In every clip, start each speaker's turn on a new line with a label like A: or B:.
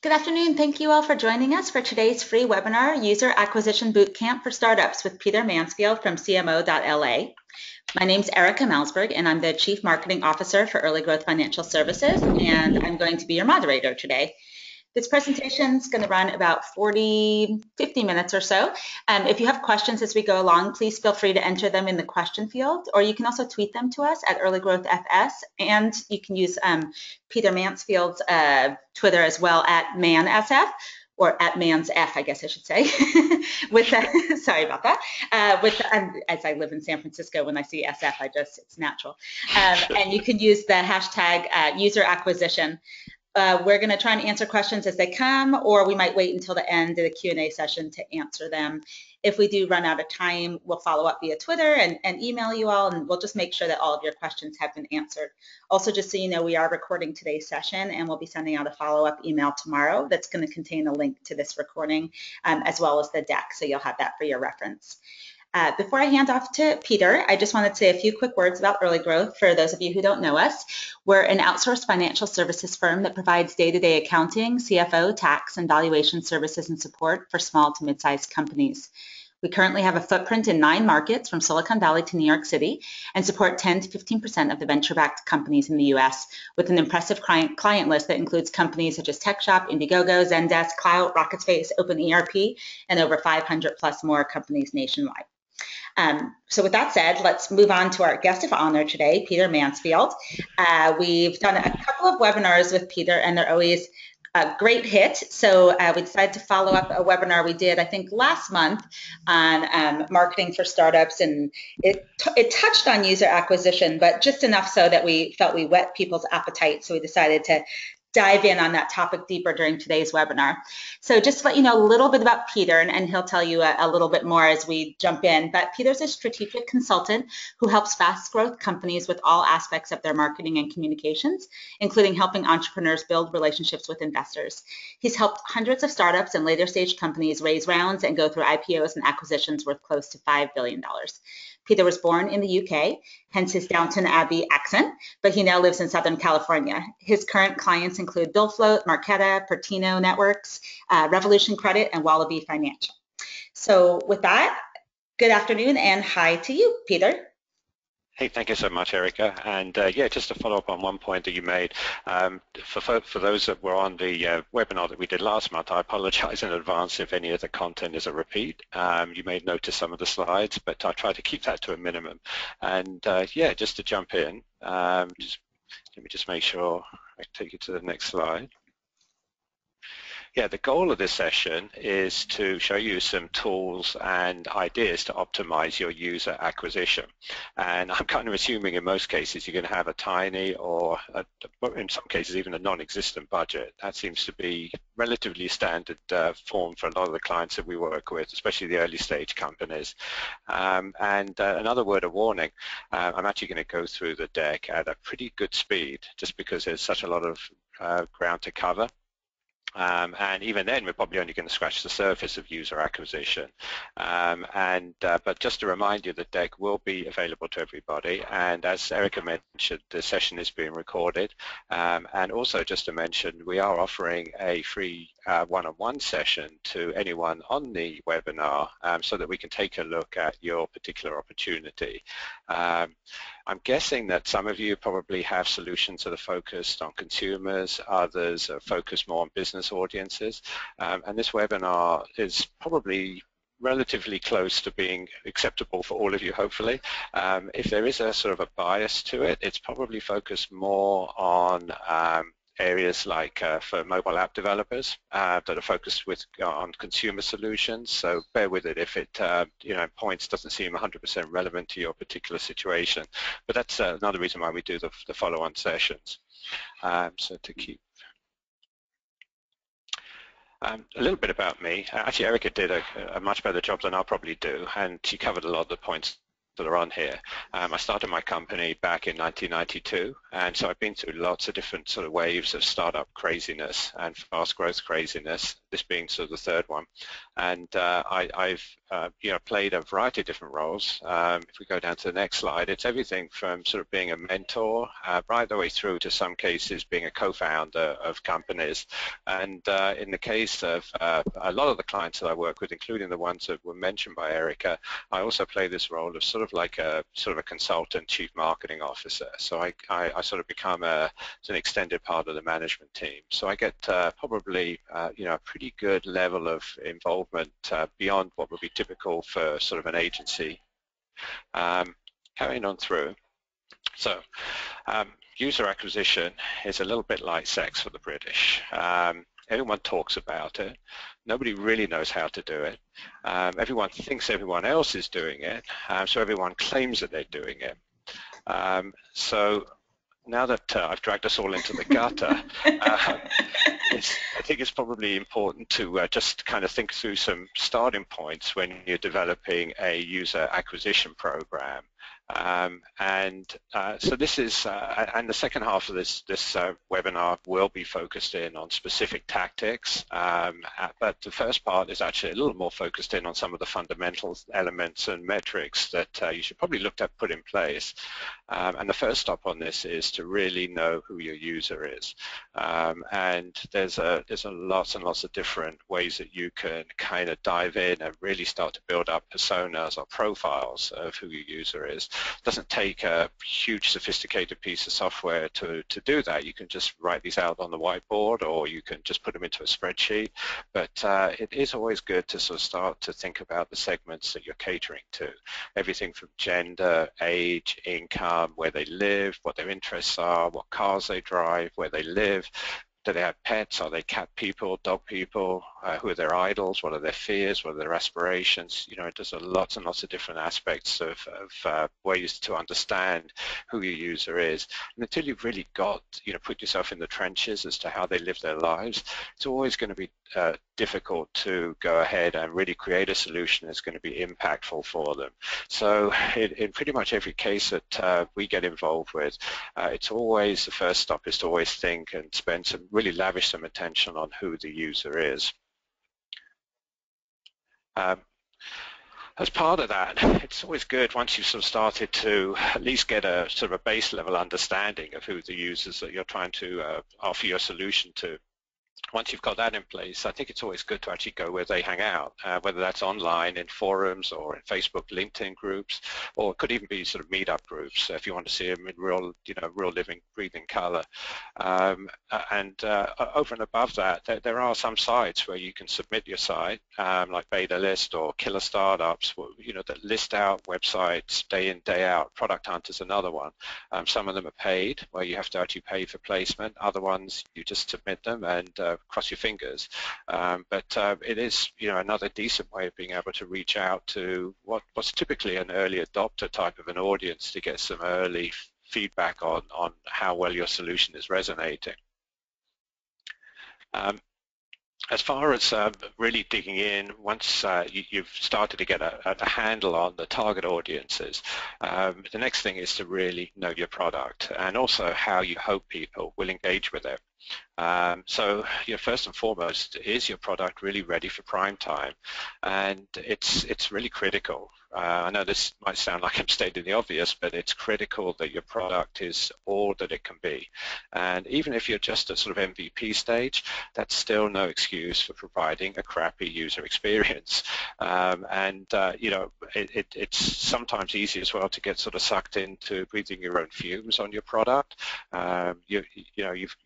A: Good afternoon. Thank you all for joining us for today's free webinar, User Acquisition Bootcamp for Startups with Peter Mansfield from CMO.LA. My name is Erica Malsberg, and I'm the Chief Marketing Officer for Early Growth Financial Services, and I'm going to be your moderator today. This presentation is going to run about 50 minutes or so. If you have questions as we go along, please feel free to enter them in the question field, or you can also tweet them to us at earlygrowthfs, and you can use Peter Mansfield's Twitter as well at mansf, or at mansf, I guess I should say. Sorry about that. As I live in San Francisco, when I see SF, it's natural. And you can use the hashtag user acquisition. We're going to try and answer questions as they come, or we might wait until the end of the Q&A session to answer them. If we do run out of time, we'll follow up via Twitter and email you all, and we'll just make sure that all of your questions have been answered. Also, just so you know, we are recording today's session, and we'll be sending out a follow-up email tomorrow that's going to contain a link to this recording, as well as the deck, so you'll have that for your reference. Before I hand off to Peter, I just wanted to say a few quick words about Early Growth for those of you who don't know us. We're an outsourced financial services firm that provides day-to-day accounting, CFO, tax, and valuation services and support for small to mid-sized companies. We currently have a footprint in 9 markets from Silicon Valley to New York City and support 10 to 15% of the venture-backed companies in the US with an impressive client list that includes companies such as TechShop, Indiegogo, Zendesk, Cloud, RocketSpace, OpenERP, and over 500 plus more companies nationwide. So with that said, let's move on to our guest of honor today, Peter Mansfield. We've done a couple of webinars with Peter, and they're always a great hit. So we decided to follow up a webinar we did, I think, last month on marketing for startups, and it touched on user acquisition, but just enough so that we felt we whet people's appetite. So we decided to dive in on that topic deeper during today's webinar. So just to let you know a little bit about Peter, and he'll tell you a little bit more as we jump in, but Peter's a strategic consultant who helps fast growth companies with all aspects of their marketing and communications, including helping entrepreneurs build relationships with investors. He's helped hundreds of startups and later stage companies raise rounds and go through IPOs and acquisitions worth close to $5 billion. Peter was born in the UK, hence his Downton Abbey accent, but he now lives in Southern California. His current clients include Billfloat, Marqeta, Pertino Networks, Revolution Credit, and Wallaby Financial. So with that, good afternoon and hi to you, Peter.
B: Hey, thank you so much, Erica. And yeah, just to follow up on one point that you made, for those that were on the webinar that we did last month, I apologize in advance if any of the content is a repeat. You may notice some of the slides, but I try to keep that to a minimum. And yeah, just to jump in, let me just make sure I take you to the next slide. Yeah, the goal of this session is to show you some tools and ideas to optimize your user acquisition. And I'm kind of assuming in most cases you're going to have a tiny or in some cases even a non-existent budget. That seems to be relatively standard form for a lot of the clients that we work with, especially the early stage companies. Another word of warning, I'm actually going to go through the deck at a pretty good speed just because there's such a lot of ground to cover. And even then, we're probably only going to scratch the surface of user acquisition. But just to remind you, the deck will be available to everybody. And as Erica mentioned, the session is being recorded. And also just to mention, we are offering a free one-on-one session to anyone on the webinar so that we can take a look at your particular opportunity. I'm guessing that some of you probably have solutions that are focused on consumers, others are focused more on business audiences, and this webinar is probably relatively close to being acceptable for all of you, hopefully. If there is a sort of a bias to it, it's probably focused more on areas like for mobile app developers that are focused on consumer solutions. So bear with it if it, points doesn't seem 100% relevant to your particular situation. But that's another reason why we do the follow-on sessions. So to keep a little bit about me. Actually, Erica did a much better job than I'll probably do, and she covered a lot of the points that are on here. I started my company back in 1992, and so I've been through lots of different sort of waves of startup craziness and fast growth craziness. this being sort of the third one. And I've played a variety of different roles. If we go down to the next slide, it's everything from sort of being a mentor right the way through to some cases being a co-founder of companies. And in the case of a lot of the clients that I work with, including the ones that were mentioned by Erica, I also play this role of sort of like a consultant chief marketing officer. So I sort of become an extended part of the management team. So I get probably a pretty good level of involvement beyond what would be typical for sort of an agency. Carrying on through. So user acquisition is a little bit like sex for the British. Everyone talks about it. Nobody really knows how to do it. Everyone thinks everyone else is doing it, so everyone claims that they're doing it. So now that I've dragged us all into the gutter, I think it's probably important to just kind of think through some starting points when you're developing a user acquisition program. So this is, and the second half of this webinar will be focused in on specific tactics, but the first part is actually a little more focused in on some of the fundamental elements and metrics that you should probably look to put in place. And the first stop on this is to really know who your user is. And there's lots and lots of different ways that you can kind of dive in and really start to build up personas or profiles of who your user is. It doesn't take a huge sophisticated piece of software to do that. You can just write these out on the whiteboard, or you can just put them into a spreadsheet. But it is always good to sort of start to think about the segments that you're catering to. Everything from gender, age, income, where they live, what their interests are, what cars they drive, where they live. Do they have pets? Are they cat people, dog people? Who are their idols? What are their fears? What are their aspirations? There's lots and lots of different aspects of ways to understand who your user is. And until you've really put yourself in the trenches as to how they live their lives, it's always going to be difficult to go ahead and really create a solution that's going to be impactful for them. So in pretty much every case that we get involved with, it's always the first stop is to always think and really lavish some attention on who the user is. As part of that, it's always good once you've sort of started to at least get a sort of a base level understanding of who the users that you're trying to offer your solution to. Once you've got that in place, I think it's always good to actually go where they hang out, whether that's online in forums or in Facebook, LinkedIn groups, or it could even be sort of meetup groups if you want to see them in real living, breathing color. Over and above that, there are some sites where you can submit your site, like Beta List or Killer Startups, that list out websites day in, day out. Product Hunt is another one. Some of them are paid, where you have to actually pay for placement. Other ones, you just submit them and cross your fingers. But it is, another decent way of being able to reach out to what's typically an early adopter type of an audience to get some early feedback on how well your solution is resonating. As far as really digging in, once you've started to get a handle on the target audiences, the next thing is to really know your product and also how you hope people will engage with it. So first and foremost, is your product really ready for prime time? And it's really critical. I know this might sound like I'm stating the obvious, but it's critical that your product is all that it can be. And even if you're just at sort of MVP stage, that's still no excuse for providing a crappy user experience. It's sometimes easy as well to get sort of sucked into breathing your own fumes on your product. You're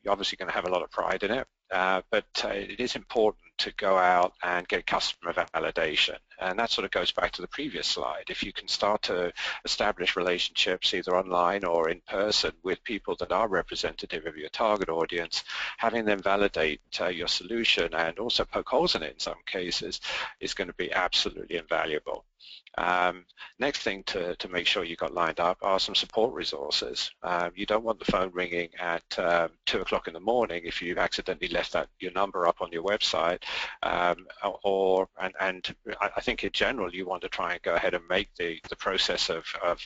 B: obviously going to have a lot of pride in it. But it is important to go out and get customer validation. And that sort of goes back to the previous slide. If you can start to establish relationships either online or in person with people that are representative of your target audience, having them validate your solution and also poke holes in it in some cases is going to be absolutely invaluable. Next thing to make sure you got lined up are some support resources. You don't want the phone ringing at 2 o'clock in the morning if you've accidentally left your number up on your website, and I think in general you want to try and go ahead and make the process of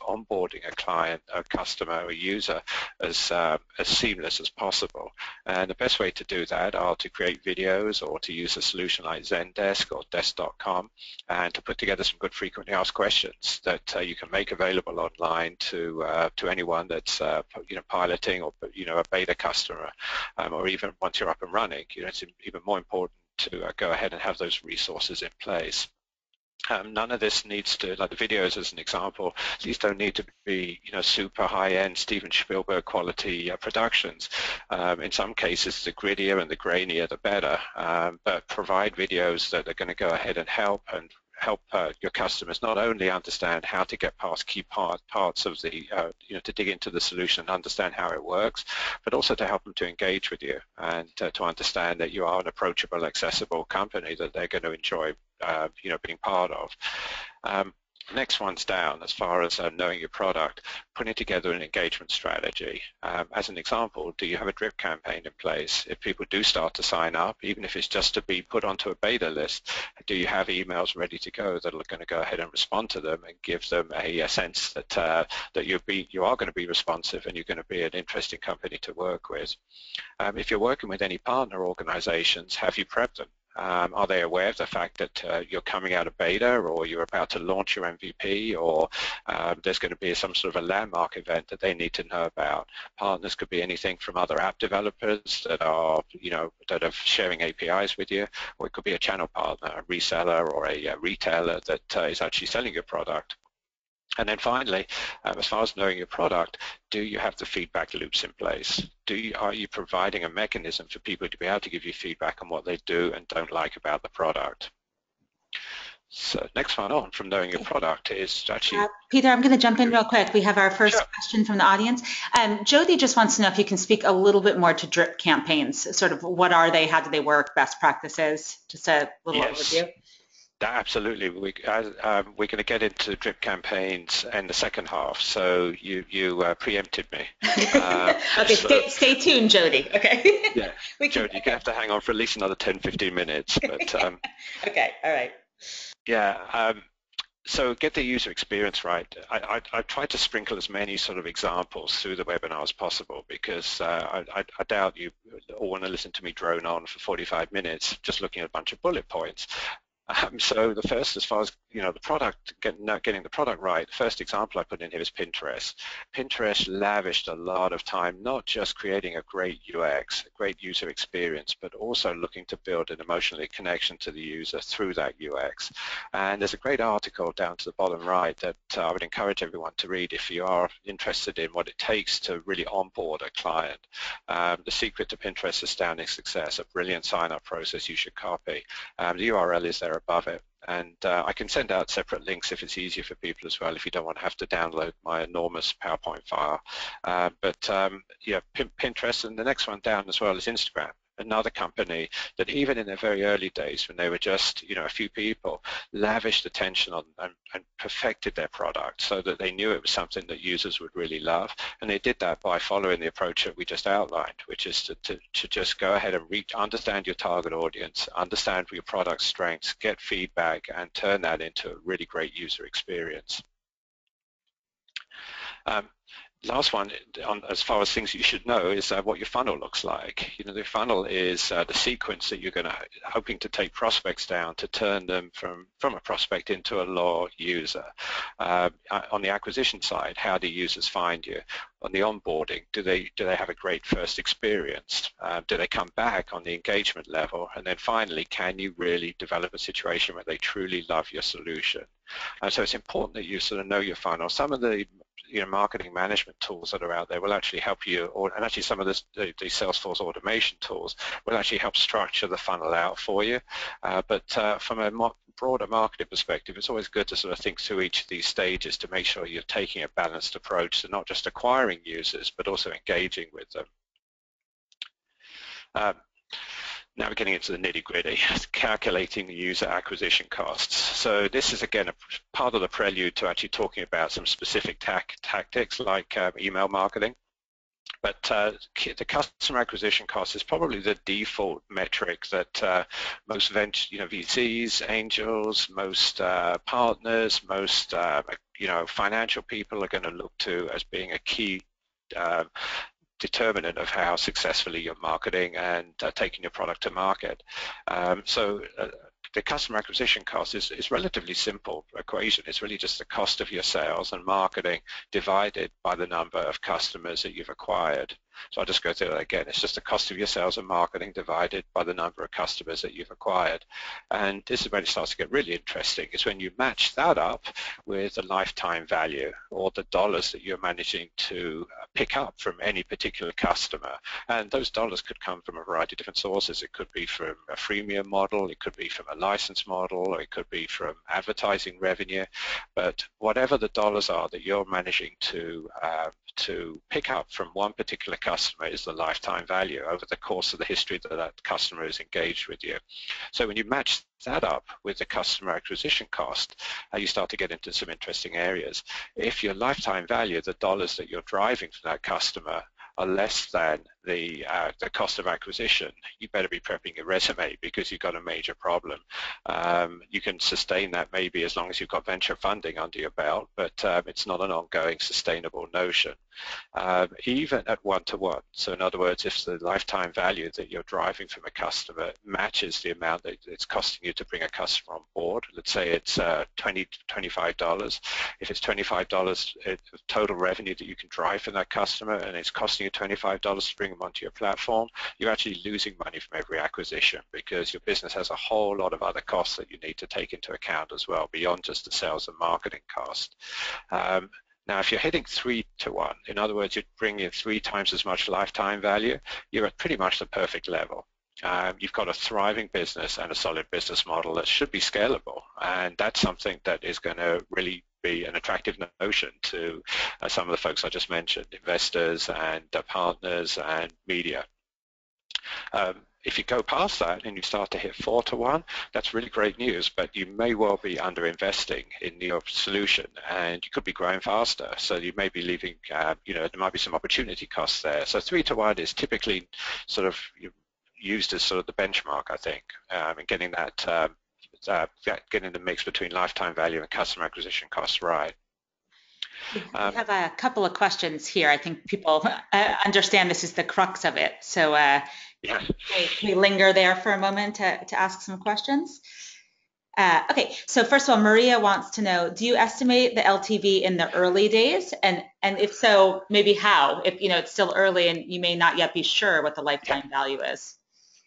B: onboarding a client, a customer, or a user as seamless as possible. And the best way to do that are to create videos or to use a solution like Zendesk or Desk.com, and to put together some good frequently asked questions that you can make available online to anyone that's piloting, or a beta customer, or even once you're up and running. It's even more important to go ahead and have those resources in place. None of this needs to, like the videos as an example, these don't need to be super high-end Steven Spielberg quality productions. In some cases, the grittier and the grainier the better, but provide videos that are going to go ahead and help your customers not only understand how to get past key parts of the, to dig into the solution and understand how it works, but also to help them to engage with you and to understand that you are an approachable, accessible company that they're going to enjoy, being part of. Next one's down as far as knowing your product, putting together an engagement strategy. As an example, do you have a drip campaign in place? If people do start to sign up, even if it's just to be put onto a beta list, do you have emails ready to go that are going to go ahead and respond to them and give them a sense that you are going to be responsive and you're going to be an interesting company to work with? If you're working with any partner organizations, have you prepped them? Are they aware of the fact that you're coming out of beta, or you're about to launch your MVP, or there's going to be some sort of a landmark event that they need to know about? Partners could be anything from other app developers that are sharing APIs with you, or it could be a channel partner, a reseller, or a retailer that is actually selling your product. And then finally, as far as knowing your product, do you have the feedback loops in place? Are you providing a mechanism for people to be able to give you feedback on what they do and don't like about the product? So next one on from knowing your product is actually...
A: Peter, I'm going to jump in real quick. We have our first question from the audience. Jody just wants to know if you can speak a little bit more to drip campaigns. Sort of what are they, how do they work, best practices, just a little overview.
B: Absolutely. We're going to get into drip campaigns in the second half, so you preempted me.
A: Okay, stay tuned, Jody. Okay.
B: Yeah, Jody, you're going to have to hang on for at least another 10-15 minutes. But
A: okay, all right.
B: Yeah. So get the user experience right. I try to sprinkle as many sort of examples through the webinar as possible, because I doubt you all want to listen to me drone on for 45 minutes just looking at a bunch of bullet points. So the first, as far as the product, getting the product right, the first example I put in here is Pinterest. Pinterest lavished a lot of time not just creating a great UX, a great user experience, but also looking to build an emotional connection to the user through that UX. And there's a great article down to the bottom right that I would encourage everyone to read if you are interested in what it takes to really onboard a client. The secret to Pinterest's astounding success, a brilliant sign-up process you should copy. The URL is there above it, and I can send out separate links if it's easier for people as well, if you don't want to have to download my enormous PowerPoint file. Yeah, Pinterest, and the next one down as well is Instagram. Another company that even in their very early days, when they were just a few people, lavished attention on and perfected their product so that they knew it was something that users would really love. And they did that by following the approach that we just outlined, which is to just go ahead and understand your target audience, understand your product's strengths, get feedback, and turn that into a really great user experience. Last one, as far as things you should know, is what your funnel looks like. The funnel is the sequence that you're hoping to take prospects down to turn them from a prospect into a loyal user. On the acquisition side, how do users find you? On the onboarding, do they have a great first experience? Do they come back on the engagement level? And then finally, can you really develop a situation where they truly love your solution? So it's important that you sort of know your funnel. Some of the marketing management tools that are out there will actually help you, and actually some of the Salesforce automation tools will actually help structure the funnel out for you. But from a broader marketing perspective, it's always good to sort of think through each of these stages to make sure you're taking a balanced approach to not just acquiring users, but also engaging with them. Now we're getting into the nitty-gritty, calculating the user acquisition costs. So this is, again, a part of the prelude to actually talking about some specific tactics like email marketing. But the customer acquisition cost is probably the default metric that most VCs, angels, most partners, most financial people are going to look to as being a key determinant of how successfully you're marketing and taking your product to market. So the customer acquisition cost is relatively simple equation. It's really just the cost of your sales and marketing divided by the number of customers that you've acquired. So I'll just go through that again. It's just the cost of your sales and marketing divided by the number of customers that you've acquired. And this is when it starts to get really interesting, is when you match that up with the lifetime value or the dollars that you're managing to pick up from any particular customer. And those dollars could come from a variety of different sources. It could be from a freemium model, it could be from a license model, or it could be from advertising revenue. But whatever the dollars are that you're managing to pick up from one particular customer is the lifetime value over the course of the history that that customer is engaged with you. So when you match that up with the customer acquisition cost, you start to get into some interesting areas. If your lifetime value, the dollars that you're driving from that customer, are less than the cost of acquisition, you better be prepping your resume because you've got a major problem. You can sustain that maybe as long as you've got venture funding under your belt, but it's not an ongoing sustainable notion. Even at one-to-one, so in other words, if the lifetime value that you're driving from a customer matches the amount that it's costing you to bring a customer on board, let's say it's $20 to $25. If it's $25 total revenue that you can drive from that customer and it's costing you $25 to bring them onto your platform, you're actually losing money from every acquisition because your business has a whole lot of other costs that you need to take into account as well, beyond just the sales and marketing cost. Now, if you're hitting 3-to-1, in other words, you're bringing in 3 times as much lifetime value, you're at pretty much the perfect level. You've got a thriving business and a solid business model that should be scalable, and that's something that is going to really be an attractive notion to some of the folks I just mentioned, investors and partners and media. If you go past that and you start to hit 4-to-1, that's really great news, but you may well be underinvesting in your solution and you could be growing faster. So you may be leaving, there might be some opportunity costs there. So 3-to-1 is typically sort of used as sort of the benchmark, I think, and getting that, getting the mix between lifetime value and customer acquisition costs right.
A: We have a couple of questions here. I think people understand this is the crux of it. So can we linger there for a moment to ask some questions? Okay, so first of all, Maria wants to know, do you estimate the LTV in the early days? And if so, maybe how? If it's still early and you may not yet be sure what the lifetime value is.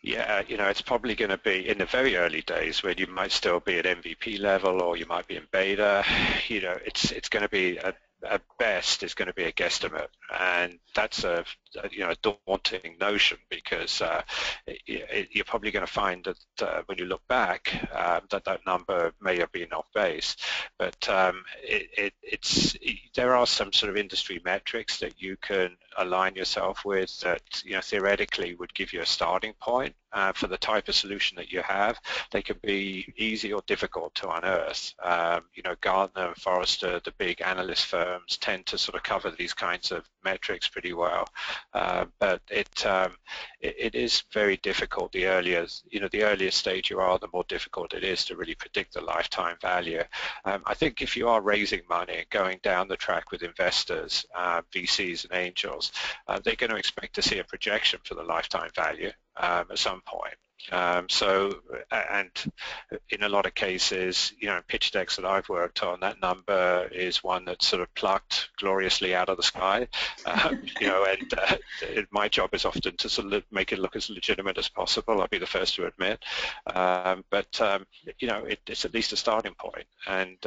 B: Yeah, it's probably going to be in the very early days when you might still be at MVP level or you might be in beta. It's going to be at best is going to be a guesstimate, and that's a daunting notion because you're probably going to find that when you look back that number may have been off base, but there are some sort of industry metrics that you can align yourself with that theoretically would give you a starting point for the type of solution that you have. They can be easy or difficult to unearth. Gartner and Forrester, the big analyst firms, tend to sort of cover these kinds of metrics pretty well, but it is very difficult. The earlier stage you are, the more difficult it is to really predict the lifetime value. I think if you are raising money and going down the track with investors, VCs and angels, they're going to expect to see a projection for the lifetime value at some point. And in a lot of cases, in pitch decks that I've worked on, that number is one that's sort of plucked gloriously out of the sky. My job is often to sort of make it look as legitimate as possible. I'll be the first to admit, but it's at least a starting point. And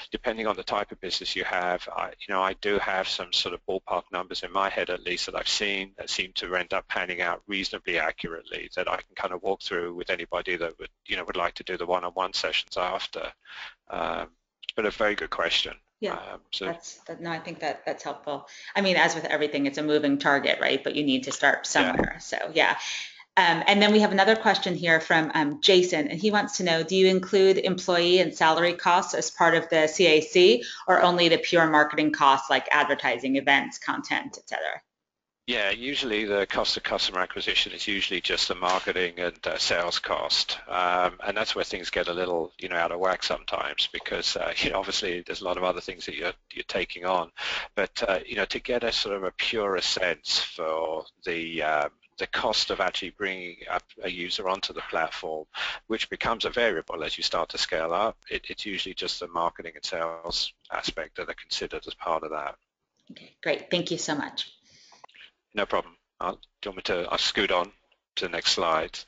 B: depending on the type of business you have, I do have some sort of ballpark numbers in my head, at least, that I've seen that seem to end up panning out reasonably accurately, that I can kind of walk through with anybody that would like to do the one-on-one sessions after. But a very good question.
A: Yeah, no, I think that's helpful. I mean, as with everything, it's a moving target, right? But you need to start somewhere. Yeah. So yeah. And then we have another question here from Jason, and he wants to know, do you include employee and salary costs as part of the CAC, or only the pure marketing costs like advertising, events, content, etc.?
B: Yeah, usually the cost of customer acquisition is usually just the marketing and sales cost, and that's where things get a little, out of whack sometimes because, obviously there's a lot of other things that you're taking on, but to get a sort of a purer sense for the cost of actually bringing up a user onto the platform, which becomes a variable as you start to scale up, it's usually just the marketing and sales aspect that are considered as part of that.
A: Okay, great. Thank you so much.
B: No problem. Do you want me to? I'll scoot on to the next slide.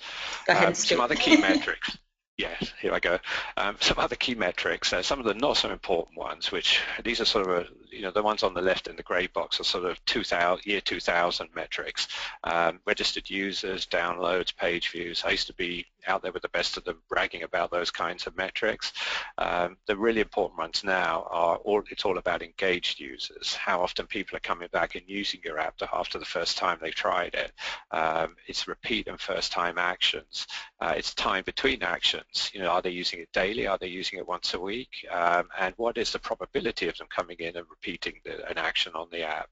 A: Go ahead and scoot.
B: Some other key metrics. Yes, here I go. Some other key metrics, some of the not so important ones, which these are sort of, the ones on the left in the grey box are sort of year 2000 metrics. Registered users, downloads, page views. I used to be out there with the best of them bragging about those kinds of metrics. The really important ones now are it's all about engaged users. How often people are coming back and using your app after the first time they've tried it. It's repeat and first time actions. It's time between actions. Are they using it daily? Are they using it once a week? And what is the probability of them coming in and repeating an action on the app?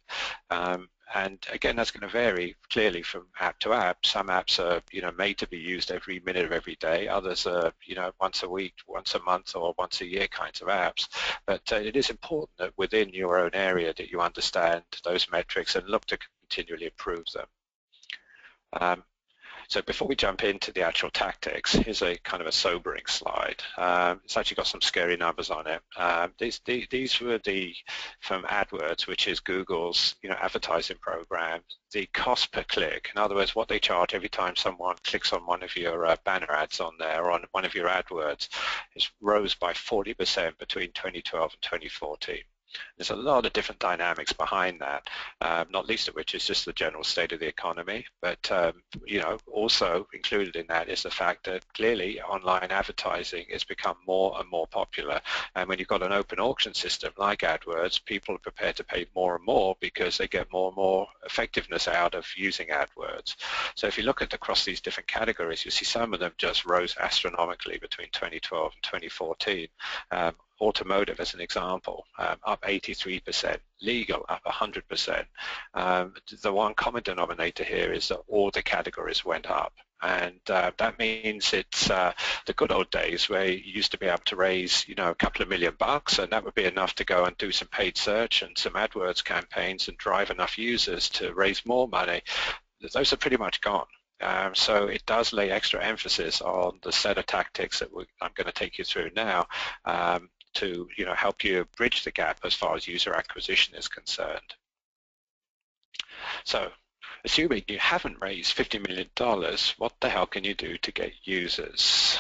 B: And again, that's going to vary clearly from app to app. Some apps are, made to be used every minute of every day. Others are, once a week, once a month, or once a year kinds of apps. But it is important that within your own area that you understand those metrics and look to continually improve them. So before we jump into the actual tactics, here's a kind of a sobering slide. It's actually got some scary numbers on it. These were from AdWords, which is Google's advertising program, the cost per click. In other words, what they charge every time someone clicks on one of your banner ads on there or on one of your AdWords, it rose by 40% between 2012 and 2014. There's a lot of different dynamics behind that, not least of which is just the general state of the economy. But also included in that is the fact that clearly online advertising has become more and more popular. And when you've got an open auction system like AdWords, people are prepared to pay more and more because they get more and more effectiveness out of using AdWords. So if you look across these different categories, you see some of them just rose astronomically between 2012 and 2014. Automotive as an example, up 83%, legal up 100%. The one common denominator here is that all the categories went up, and that means it's the good old days where you used to be able to raise a couple of $1 million, and that would be enough to go and do some paid search and some AdWords campaigns and drive enough users to raise more money. Those are pretty much gone. So it does lay extra emphasis on the set of tactics that I'm going to take you through now to help you bridge the gap as far as user acquisition is concerned. So assuming you haven't raised $50 million, what the hell can you do to get users?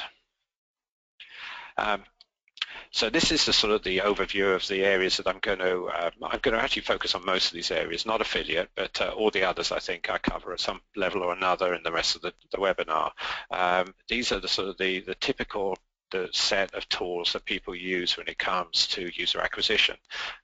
B: So this is the sort of the overview of the areas that I'm going to actually focus on most of these areas, not affiliate, but all the others I think I cover at some level or another in the rest of the webinar. These are the sort of the typical set of tools that people use when it comes to user acquisition.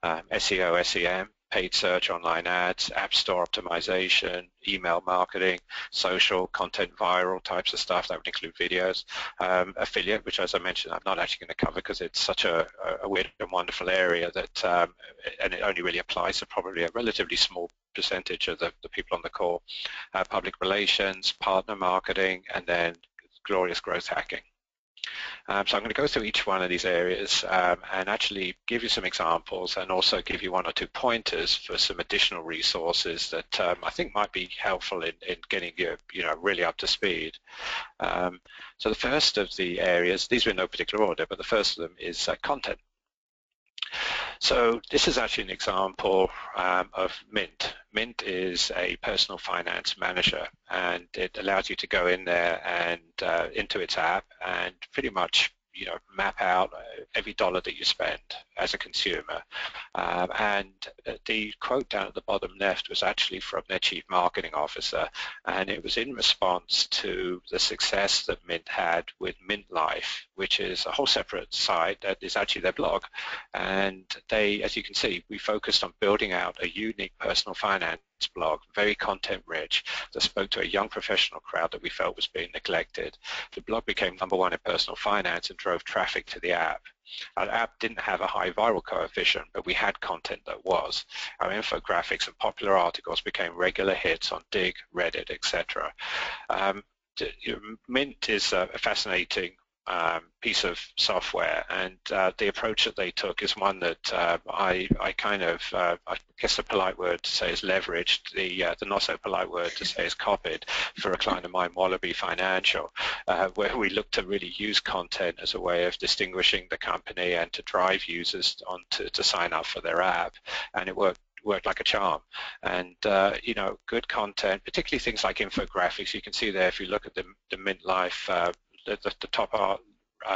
B: SEO, SEM, paid search, online ads, app store optimization, email marketing, social, content viral types of stuff. That would include videos. Affiliate, which as I mentioned, I'm not actually going to cover because it's such a weird and wonderful area that, and it only really applies to probably a relatively small percentage of the people on the call. Public relations, partner marketing, and then glorious growth hacking. So I'm going to go through each one of these areas and actually give you some examples and also give you one or two pointers for some additional resources that I think might be helpful in getting you, really up to speed. So the first of the areas, these are in no particular order, but the first of them is content. So this is actually an example of Mint. Mint is a personal finance manager, and it allows you to go in there and into its app and pretty much map out every dollar that you spend as a consumer. And the quote down at the bottom left was actually from their chief marketing officer, and it was in response to the success that Mint had with Mint Life, which is a whole separate site that is actually their blog. And they, as you can see, we focused on building out a unique personal finance blog, very content rich, that spoke to a young professional crowd that we felt was being neglected. The blog became #1 in personal finance and drove traffic to the app. Our app didn't have a high viral coefficient, but we had content that was. Our infographics and popular articles became regular hits on Dig, Reddit, etc. Mint is a fascinating piece of software, and the approach that they took is one that I guess the polite word to say is leveraged, the not so polite word to say is copied for a client of mine, Wallaby Financial, where we look to really use content as a way of distinguishing the company and to drive users on to sign up for their app, and it worked like a charm. And good content, particularly things like infographics. You can see there, if you look at the Mint Life, the top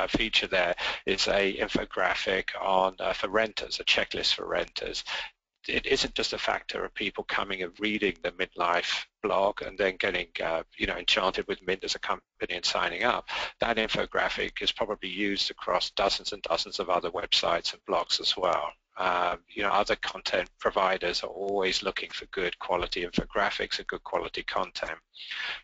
B: feature there is a infographic on for renters, a checklist for renters. It isn't just a factor of people coming and reading the Mint Life blog and then getting enchanted with Mint as a company and signing up. That infographic is probably used across dozens and dozens of other websites and blogs as well. Other content providers are always looking for good quality infographics and good quality content.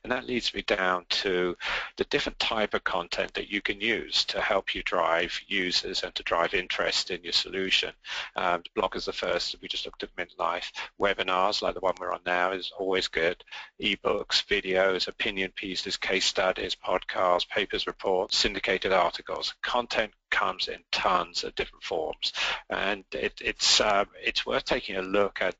B: And that leads me down to the different type of content that you can use to help you drive users and to drive interest in your solution. The blog is the first. We just looked at Mint Life. Webinars, like the one we're on now, is always good. Ebooks, videos, opinion pieces, case studies, podcasts, papers, reports, syndicated articles. Content comes in tons of different forms, and it's worth taking a look at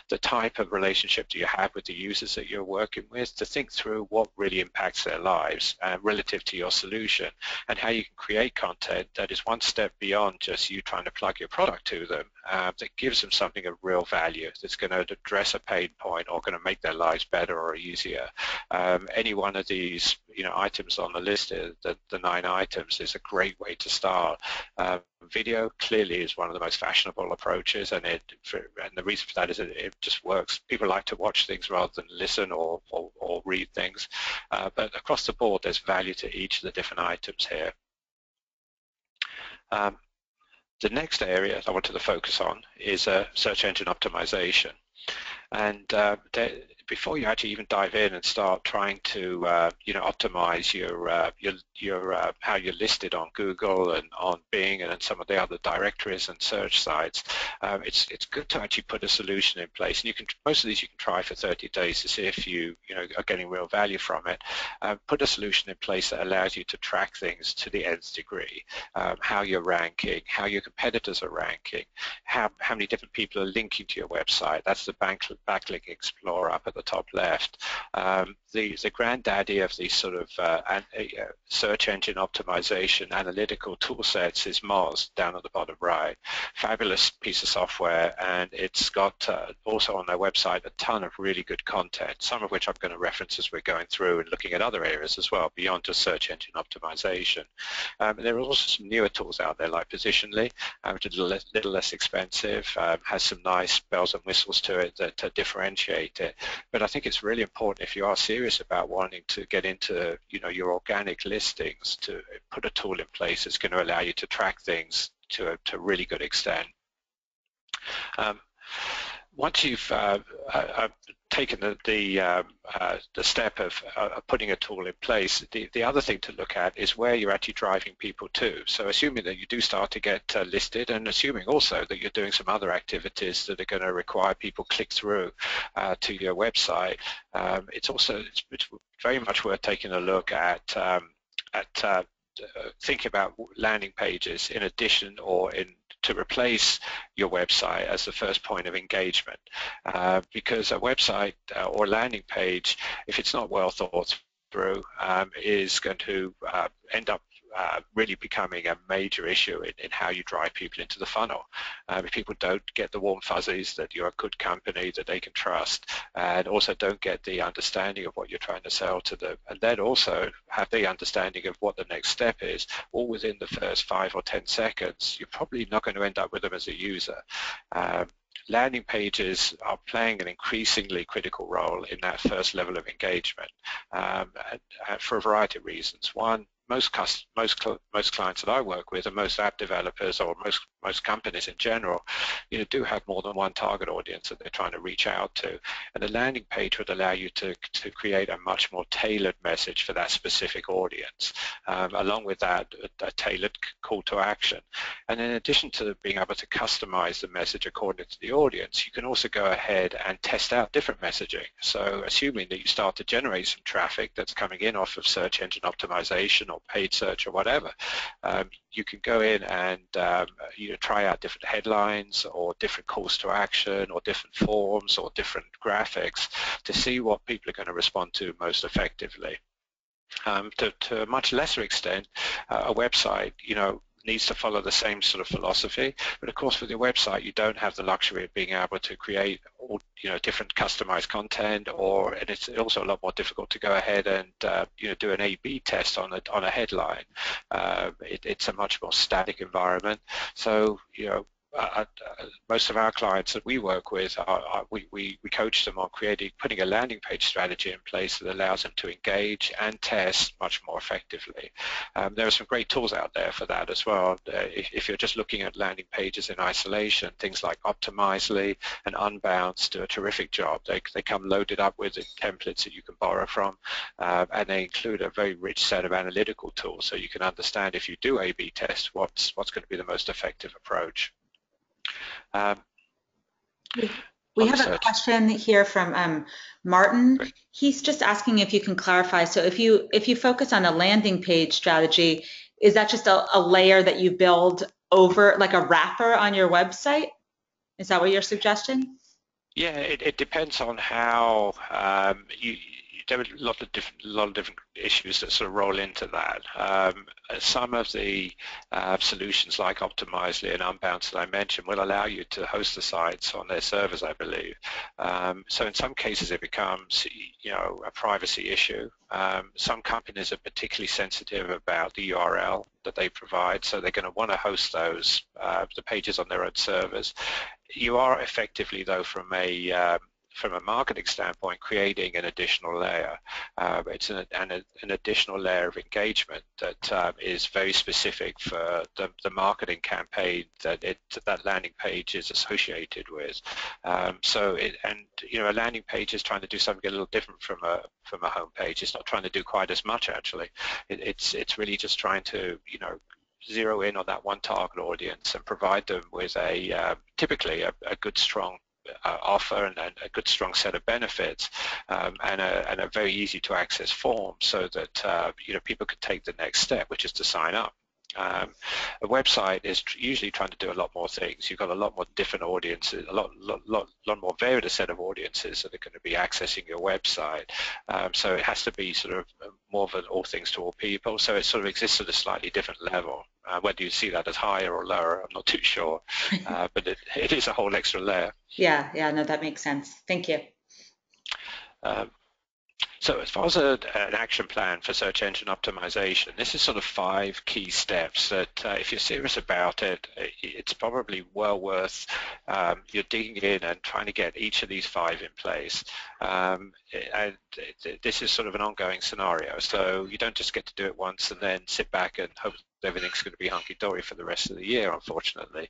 B: the type of relationship do you have with the users that you're working with, to think through what really impacts their lives relative to your solution, and how you can create content that is one step beyond just you trying to plug your product to them, that gives them something of real value, that's going to address a pain point or going to make their lives better or easier. Any one of these items on the list, the 9 items, is a great way to start. Video clearly is one of the most fashionable approaches, and the reason for that is it just works. People like to watch things rather than listen or read things, but across the board there's value to each of the different items here. The next area I wanted to focus on is search engine optimization. And before you actually even dive in and start trying to optimize your how you're listed on Google and on Bing and some of the other directories and search sites, it's good to actually put a solution in place. And most of these you can try for 30 days to see if you are getting real value from it. Put a solution in place that allows you to track things to the nth degree. How you're ranking, how your competitors are ranking, how many different people are linking to your website. That's the backlink explorer up at the top left. The granddaddy of these sort of search engine optimization analytical tool sets is Moz down at the bottom right. Fabulous piece of software, and it's got also on their website a ton of really good content, some of which I'm going to reference as we're going through and looking at other areas as well beyond just search engine optimization. There are also some newer tools out there like Positionally, which is a little less expensive, has some nice bells and whistles to it that differentiate it. But I think it's really important, if you are serious about wanting to get into your organic listings, to put a tool in place that's going to allow you to track things to a really good extent. Once you've taken the step of putting a tool in place, the other thing to look at is where you're actually driving people to. So assuming that you do start to get listed, and assuming also that you're doing some other activities that are going to require people click through to your website, it's very much worth taking a look at think about landing pages in addition or to replace your website as the first point of engagement, because a website or landing page, if it's not well thought through, is going to end up really becoming a major issue in how you drive people into the funnel. If people don't get the warm fuzzies that you're a good company that they can trust, and also don't get the understanding of what you're trying to sell to them, and then also have the understanding of what the next step is, all within the first 5 or 10 seconds, you're probably not going to end up with them as a user. Landing pages are playing an increasingly critical role in that first level of engagement for a variety of reasons. One, most clients that I work with, and most app developers, or most companies in general, do have more than one target audience that they're trying to reach out to, and the landing page would allow you to create a much more tailored message for that specific audience. Along with that, a tailored call to action. And in addition to being able to customize the message according to the audience, you can also go ahead and test out different messaging. So assuming that you start to generate some traffic that's coming in off of search engine optimization or paid search or whatever, you can go in and try out different headlines or different calls to action or different forms or different graphics to see what people are going to respond to most effectively. To a much lesser extent, a website, needs to follow the same sort of philosophy, but of course with your website you don't have the luxury of being able to create all different customized content, and it's also a lot more difficult to go ahead and do an A/B test on a headline. It's a much more static environment, so most of our clients that we work with, we coach them on putting a landing page strategy in place that allows them to engage and test much more effectively. There are some great tools out there for that as well. If you're just looking at landing pages in isolation, things like Optimizely and Unbounce do a terrific job. They come loaded up with templates that you can borrow from, and they include a very rich set of analytical tools, so you can understand, if you do A/B test, what's going to be the most effective approach.
A: We have a question here from Martin. Great. He's just asking if you can clarify. So if you focus on a landing page strategy, is that just a layer that you build over, like a wrapper on your website? Is that what you're suggesting?
B: Yeah, it depends on how there are a lot of different issues that sort of roll into that. Some of the solutions like Optimizely and Unbounce that I mentioned will allow you to host the sites on their servers, I believe. So in some cases it becomes a privacy issue. Some companies are particularly sensitive about the URL that they provide, so they're going to want to host those the pages on their own servers. You are effectively, though, from a marketing standpoint, creating an additional layer. It's an additional layer of engagement that is very specific for the marketing campaign that landing page is associated with. A landing page is trying to do something a little different from a home page. It's not trying to do quite as much, actually. It's really just trying to zero in on that one target audience and provide them with typically a good, strong offer and a good, strong set of benefits, and a very easy to access form, so that people can take the next step, which is to sign up. A website is usually trying to do a lot more things. You've got a lot more different audiences, a lot more varied a set of audiences that are going to be accessing your website. So it has to be sort of more of an all things to all people. So it sort of exists at a slightly different level. Whether you see that as higher or lower, I'm not too sure, but it is a whole extra layer.
A: Yeah, no, that makes sense. Thank you.
B: So as far as an action plan for search engine optimization, this is sort of 5 key steps that if you're serious about it, it's probably well worth you're digging in and trying to get each of these 5 in place. And this is sort of an ongoing scenario, so you don't just get to do it once and then sit back and hope everything's going to be hunky-dory for the rest of the year, unfortunately.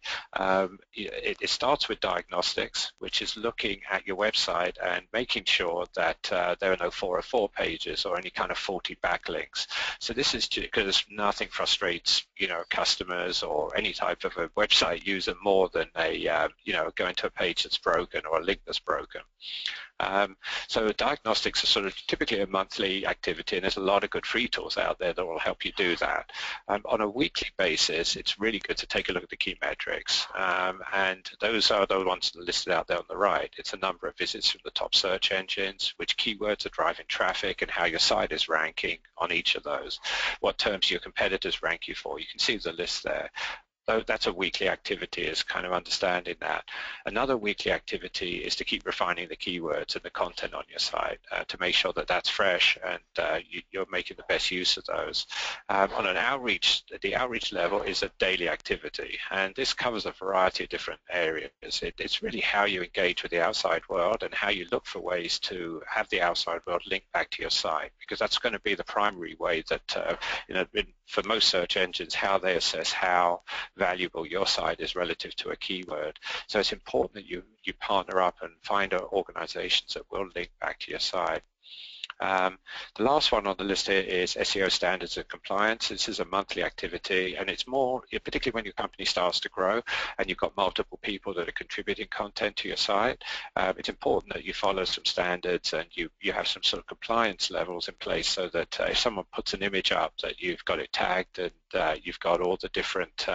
B: It starts with diagnostics, which is looking at your website and making sure that there are no 404 pages or any kind of faulty backlinks. So this is because nothing frustrates customers or any type of a website user more than going to a page that's broken or a link that's broken. So diagnostics are sort of typically a monthly activity, and there's a lot of good free tools out there that will help you do that. On a weekly basis, it's really good to take a look at the key metrics, and those are the ones listed out there on the right. It's a number of visits from the top search engines, which keywords are driving traffic, and how your site is ranking on each of those, what terms your competitors rank you for. You can see the list there. that's a weekly activity, is kind of understanding that. Another weekly activity is to keep refining the keywords and the content on your site to make sure that that's fresh and you're making the best use of those. On an outreach, the outreach level is a daily activity, and this covers a variety of different areas. It's really how you engage with the outside world and how you look for ways to have the outside world link back to your site, because that's going to be the primary way that for most search engines, how they assess how valuable your site is relative to a keyword. So it's important that you partner up and find organizations that will link back to your site. The last one on the list here is SEO standards and compliance. This is a monthly activity, and it's more, particularly when your company starts to grow and you've got multiple people that are contributing content to your site, it's important that you follow some standards and you have some sort of compliance levels in place, so that if someone puts an image up, that you've got it tagged and you've got all the different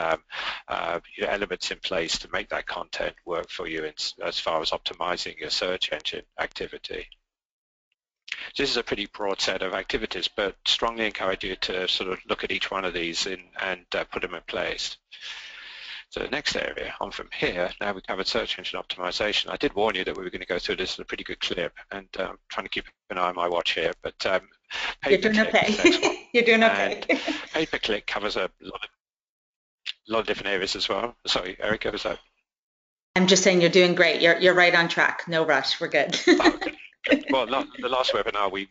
B: elements in place to make that content work for you as far as optimizing your search engine activity. This is a pretty broad set of activities, but strongly encourage you to sort of look at each one of these and put them in place. So the next area on from here, now we covered search engine optimization. I did warn you that we were going to go through this in a pretty good clip, and I'm trying to keep an eye on my watch here, but pay-per-click is the next one.
A: You're doing okay.
B: Pay-per-click covers a lot of different areas as well. Sorry, Erica, was that?
A: I'm just saying you're doing great. You're right on track. No rush. We're good.
B: Oh, okay. Well, the last webinar we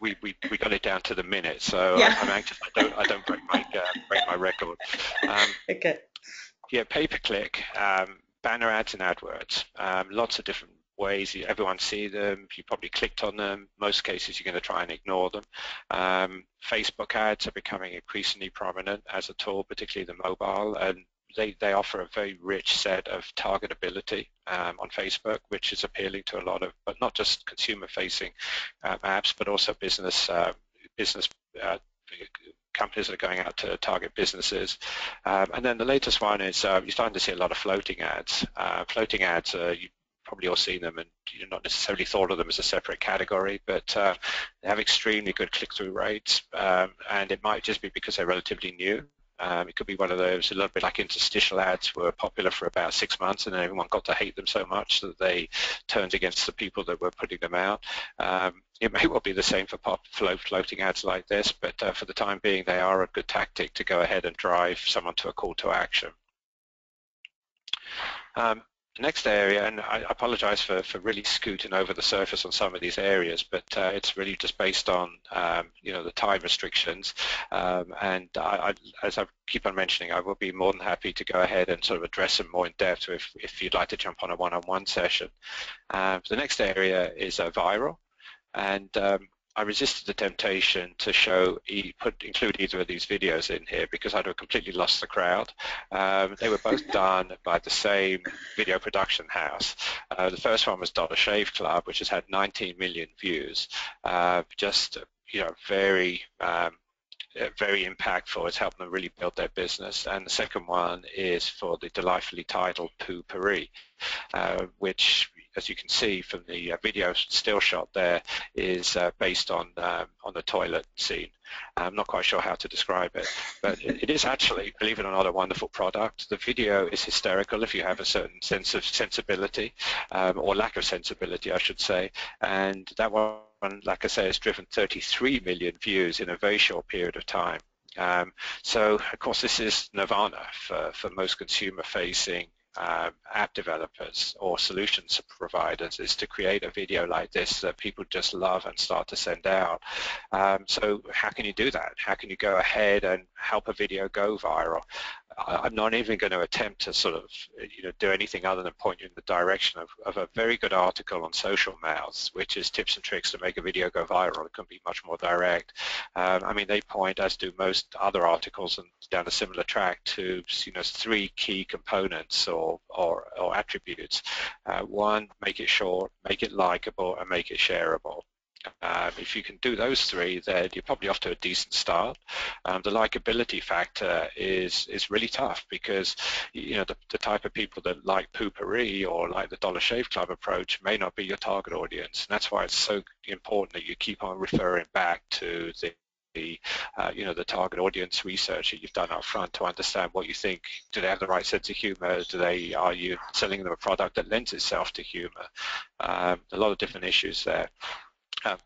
B: got it down to the minute, so yeah. I'm anxious I don't break my record.
A: Okay.
B: Yeah, pay-per-click, banner ads and AdWords. Lots of different ways. Everyone see them. You probably clicked on them. Most cases you're going to try and ignore them. Facebook ads are becoming increasingly prominent as a tool, particularly the mobile, and they offer a very rich set of targetability on Facebook, which is appealing to a lot of, but not just consumer-facing apps, but also business companies that are going out to target businesses. And then the latest one is you're starting to see a lot of floating ads. Floating ads, you probably all seen them, and you've not necessarily thought of them as a separate category, but they have extremely good click-through rates, and it might just be because they're relatively new. It could be one of those, a little bit like interstitial ads were popular for about 6 months, and then everyone got to hate them so much that they turned against the people that were putting them out. It may well be the same for floating ads like this, but for the time being, they are a good tactic to go ahead and drive someone to a call to action. The next area, and I apologize for really scooting over the surface on some of these areas, but it's really just based on the time restrictions, and as I keep on mentioning, I will be more than happy to go ahead and sort of address them more in depth if you'd like to jump on a one-on-one session. The next area is viral, and I resisted the temptation to include either of these videos in here because I'd have completely lost the crowd. They were both done by the same video production house. The first one was Dollar Shave Club, which has had 19 million views. Very impactful. It's helped them really build their business. And the second one is for the delightfully titled Poo-Pourri, which, as you can see from the video still shot there, is based on the toilet scene. I'm not quite sure how to describe it, but it is actually, believe it or not, a wonderful product. The video is hysterical if you have a certain sense of sensibility, or lack of sensibility, I should say, and that one, like I say, has driven 33 million views in a very short period of time. So, of course, this is nirvana for most consumer-facing app developers or solutions providers, is to create a video like this that people just love and start to send out. So how can you do that? How can you go ahead and help a video go viral? I'm not even going to attempt to sort of do anything other than point you in the direction of a very good article on Social Mouths, which is tips and tricks to make a video go viral. It can be much more direct. I mean, they point, as do most other articles down a similar track, to 3 key components or attributes. One, make it short, make it likable, and make it shareable. If you can do those 3, then you're probably off to a decent start. The likability factor is really tough because the type of people that like Poo-Pourri or like the Dollar Shave Club approach may not be your target audience, and that's why it's so important that you keep on referring back to the the the target audience research that you've done up front to understand what you think. Do they have the right sense of humor? Are you selling them a product that lends itself to humor? A lot of different issues there.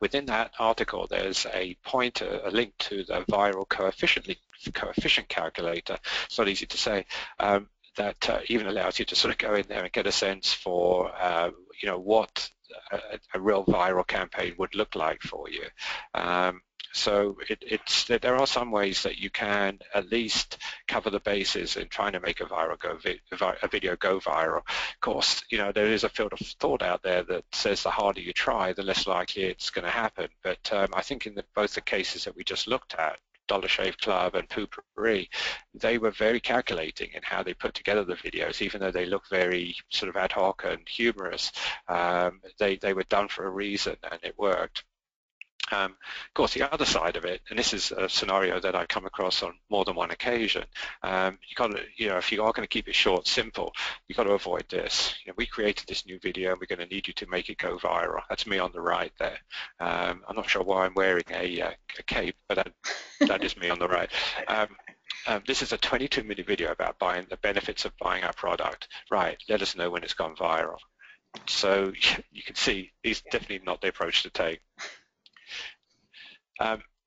B: Within that article, there's a pointer, a link to the viral coefficient calculator. It's not easy to say. That even allows you to sort of go in there and get a sense for what a real viral campaign would look like for you. So there are some ways that you can at least cover the bases in trying to make a video go viral. Of course, there is a field of thought out there that says the harder you try, the less likely it's going to happen. But I think in both the cases that we just looked at, Dollar Shave Club and Poopery, they were very calculating in how they put together the videos, even though they look very sort of ad hoc and humorous. They were done for a reason, and it worked. Of course, the other side of it, and this is a scenario that I come across on more than one occasion, you got to, if you are going to keep it short, simple, you've got to avoid this. We created this new video, and we're going to need you to make it go viral. That's me on the right there. I'm not sure why I'm wearing a cape, but that is me on the right. This is a 22-minute video about the benefits of buying our product. Right, let us know when it's gone viral. So you can see it's definitely not the approach to take.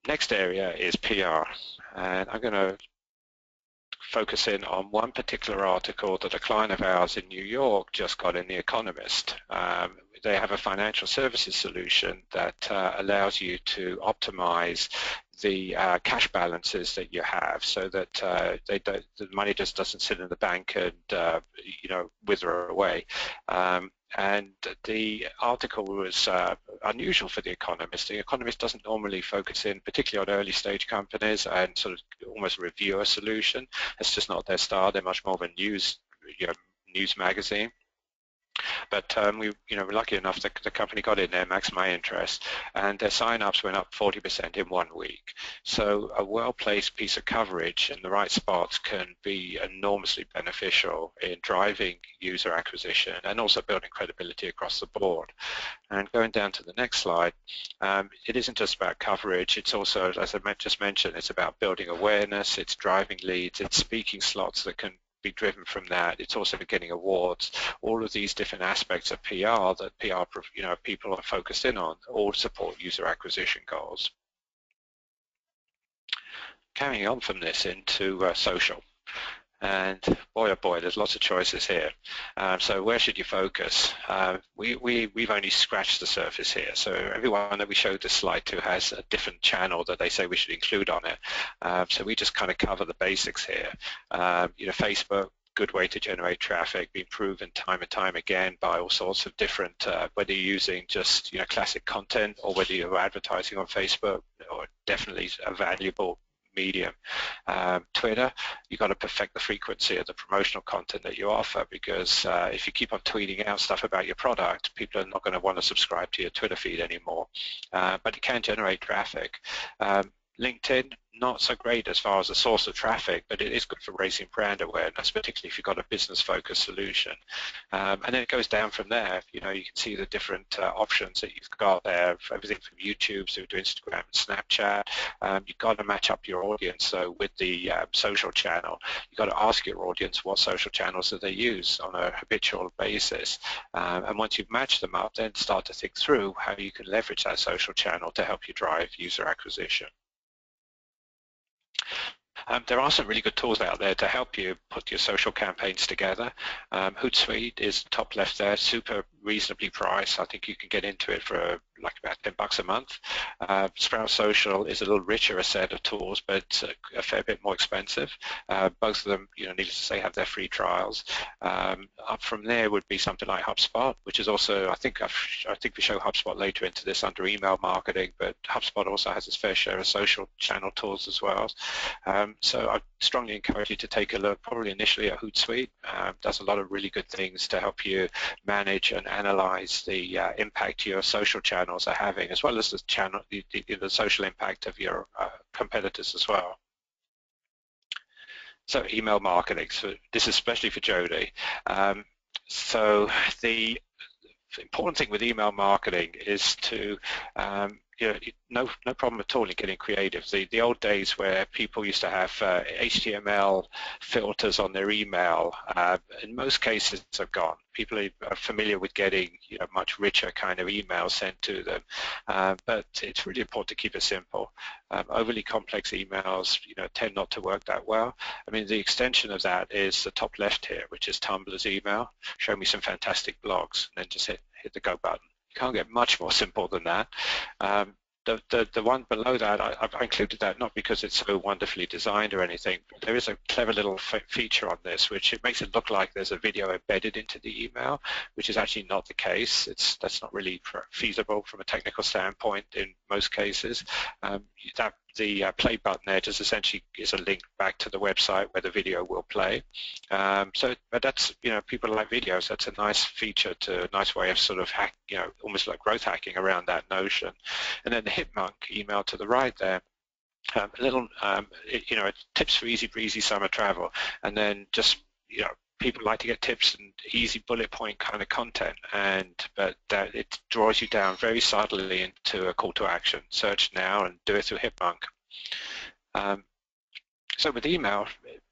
B: Next area is PR, and I'm going to focus in on one particular article that a client of ours in New York just got in The Economist. They have a financial services solution that allows you to optimize the cash balances that you have, so that the money just doesn't sit in the bank and wither away. And the article was unusual for The Economist. The Economist doesn't normally focus in particularly on early stage companies and sort of almost review a solution. It's just not their style. They're much more of a news magazine. But we were lucky enough that the company got in there, maxed my interest, and their sign-ups went up 40% in 1 week. So a well-placed piece of coverage in the right spots can be enormously beneficial in driving user acquisition and also building credibility across the board. And going down to the next slide, it isn't just about coverage. It's also, as I just mentioned, it's about building awareness, it's driving leads, it's speaking slots that can be driven from that. It's also getting awards. All of these different aspects of PR that people are focused in on all support user acquisition goals. Carrying on from this into social. And boy, oh boy, there's lots of choices here. So where should you focus? We've only scratched the surface here. So everyone that we showed this slide to has a different channel that they say we should include on it. So we just kind of cover the basics here. Facebook, good way to generate traffic, been proven time and time again by all sorts of different, whether you're using just classic content or whether you're advertising on Facebook, or definitely a valuable medium. Twitter, you've got to perfect the frequency of the promotional content that you offer, because if you keep on tweeting out stuff about your product, people are not going to want to subscribe to your Twitter feed anymore. But it can generate traffic. LinkedIn, not so great as far as a source of traffic, but it is good for raising brand awareness, particularly if you've got a business-focused solution. And then it goes down from there. You can see the different options that you've got there, everything from YouTube through to Instagram and Snapchat. You've got to match up your audience. So with the social channel, you've got to ask your audience what social channels that they use on a habitual basis. And once you've matched them up, then start to think through how you can leverage that social channel to help you drive user acquisition. There are some really good tools out there to help you put your social campaigns together. Hootsuite is top left there, super reasonably priced. I think you can get into it for like about $10 a month. Sprout Social is a little richer a set of tools, but a fair bit more expensive. Both of them, needless to say, have their free trials. Up from there would be something like HubSpot, which is also, I think we show HubSpot later into this under email marketing, but HubSpot also has its fair share of social channel tools as well. So I strongly encourage you to take a look, probably initially at Hootsuite. Does a lot of really good things to help you manage and analyze the impact your social channels are having, as well as the social impact of your competitors as well. So email marketing, so this is especially for Jody. So the important thing with email marketing is to no problem at all in getting creative. The old days where people used to have HTML filters on their email, in most cases have gone. People are familiar with getting much richer kind of emails sent to them, but it's really important to keep it simple. Overly complex emails tend not to work that well. I mean, the extension of that is the top left here, which is Tumblr's email. Show me some fantastic blogs, and then just hit the go button. You can't get much more simple than that. The one below that, I included that not because it's so wonderfully designed or anything, but there is a clever little feature on this which it makes it look like there's a video embedded into the email, which is actually not the case. That's not really feasible from a technical standpoint in most cases. The play button there just essentially is a link back to the website where the video will play. But that's, people like videos. That's a nice feature, a nice way of sort of almost like growth hacking around that notion. And then the Hipmunk email to the right there, a little, tips for easy breezy summer travel, and then just, people like to get tips and easy bullet point kind of content, but it draws you down very subtly into a call to action. Search now and do it through Hipmunk. So with email,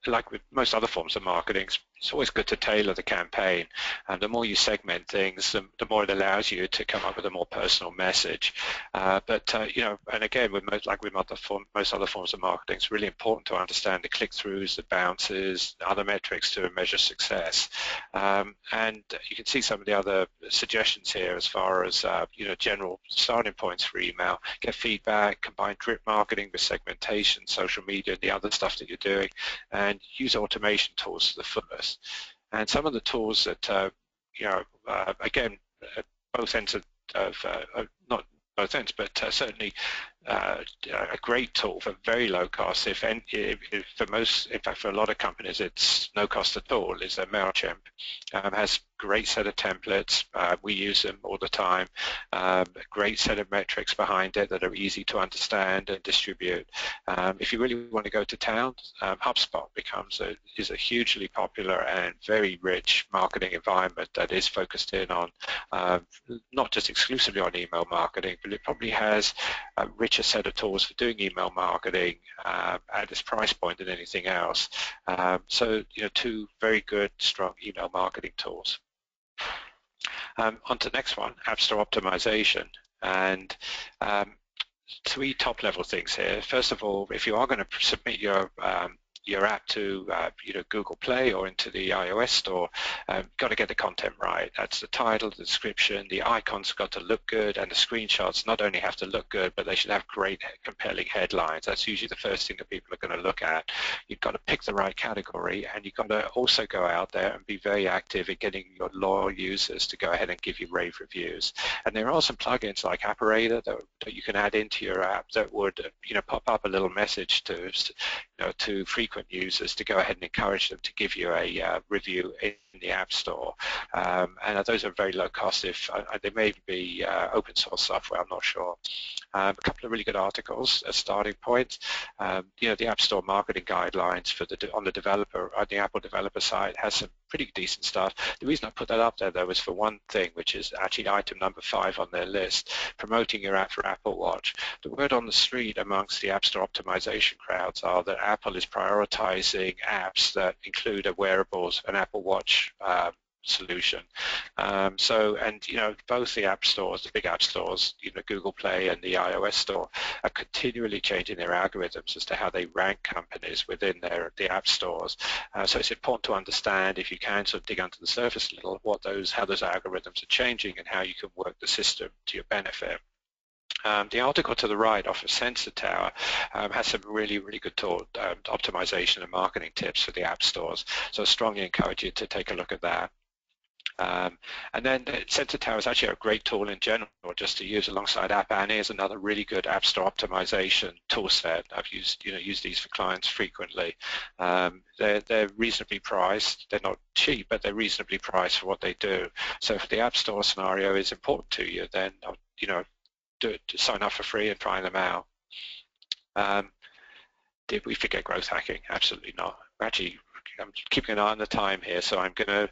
B: like with most other forms of marketing, it's always good to tailor the campaign, and the more you segment things, the more it allows you to come up with a more personal message. And again, with most other forms of marketing, it's really important to understand the click-throughs, the bounces, other metrics to measure success. And you can see some of the other suggestions here as far as general starting points for email. Get feedback, combine drip marketing with segmentation, social media, and the other stuff that you're doing, and use automation tools to the fullest. And some of the tools that, again, both ends of not both ends, but certainly a great tool for very low cost. If for most, in fact, for a lot of companies, it's no cost at all. Is MailChimp. Has great set of templates. We use them all the time. A great set of metrics behind it that are easy to understand and distribute. If you really want to go to town, HubSpot is a hugely popular and very rich marketing environment that is focused in on not just exclusively on email marketing, but it probably has a richer set of tools for doing email marketing at this price point than anything else. So two very good, strong email marketing tools. On to the next one, App Store optimization. And three top-level things here. First of all, if you are going to submit your app to Google Play or into the iOS store, got to get the content right. That's the title, the description, the icons got to look good, and the screenshots not only have to look good, but they should have great, compelling headlines. That's usually the first thing that people are going to look at. You've got to pick the right category, and you've got to also go out there and be very active in getting your loyal users to go ahead and give you rave reviews. And there are some plugins like Apparator that you can add into your app that would pop up a little message to frequent users to go ahead and encourage them to give you a review in the App Store. And those are very low cost. They may be open source software, I'm not sure. A couple of really good articles as starting points. The App Store marketing guidelines on the Apple developer site has some pretty decent stuff. The reason I put that up there, though, is for one thing, which is actually item number 5 on their list, promoting your app for Apple Watch. The word on the street amongst the App Store optimization crowds are that Apple is prioritizing apps that include an Apple Watch solution. Both the app stores, the big app stores, Google Play and the iOS store, are continually changing their algorithms as to how they rank companies within the app stores. So it's important to understand, if you can sort of dig under the surface a little, how those algorithms are changing and how you can work the system to your benefit. The article to the right off of Sensor Tower has some really, really good optimization and marketing tips for the app stores. So I strongly encourage you to take a look at that. And then Sensor Tower is actually a great tool in general just to use alongside App Annie. Is another really good App Store optimization tool set. I've used these for clients frequently. They're reasonably priced. They're not cheap, but they're reasonably priced for what they do. So if the App Store scenario is important to you, then to sign up for free and try them out. Did we forget growth hacking? Absolutely not. Actually, I'm keeping an eye on the time here, so I'm going to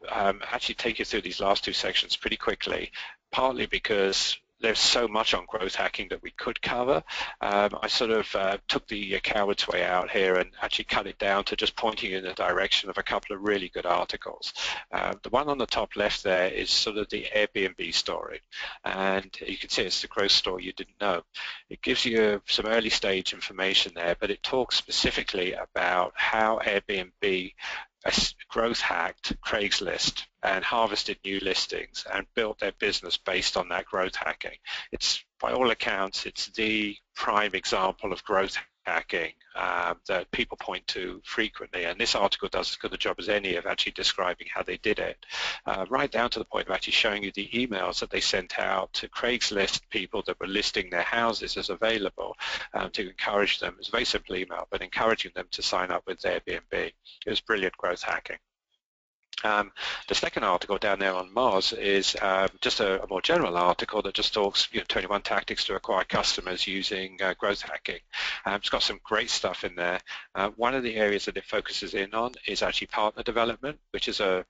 B: actually take you through these last two sections pretty quickly, partly because there's so much on growth hacking that we could cover. I sort of took the coward's way out here and actually cut it down to just pointing in the direction of a couple of really good articles. The one on the top left there is sort of the Airbnb story, and you can see it's the growth story you didn't know. It gives you some early stage information there, but it talks specifically about how Airbnb growth hacked Craigslist and harvested new listings and built their business based on that growth hacking. It's, by all accounts, it's the prime example of growth hacking that people point to frequently, and this article does as good a job as any of actually describing how they did it, right down to the point of actually showing you the emails that they sent out to Craigslist people that were listing their houses as available, to encourage them. It's a very simple email, but encouraging them to sign up with Airbnb. It was brilliant growth hacking. The second article down there on Mars is just a more general article that just talks 21 tactics to acquire customers using growth hacking. It's got some great stuff in there. One of the areas that it focuses in on is actually partner development, which is a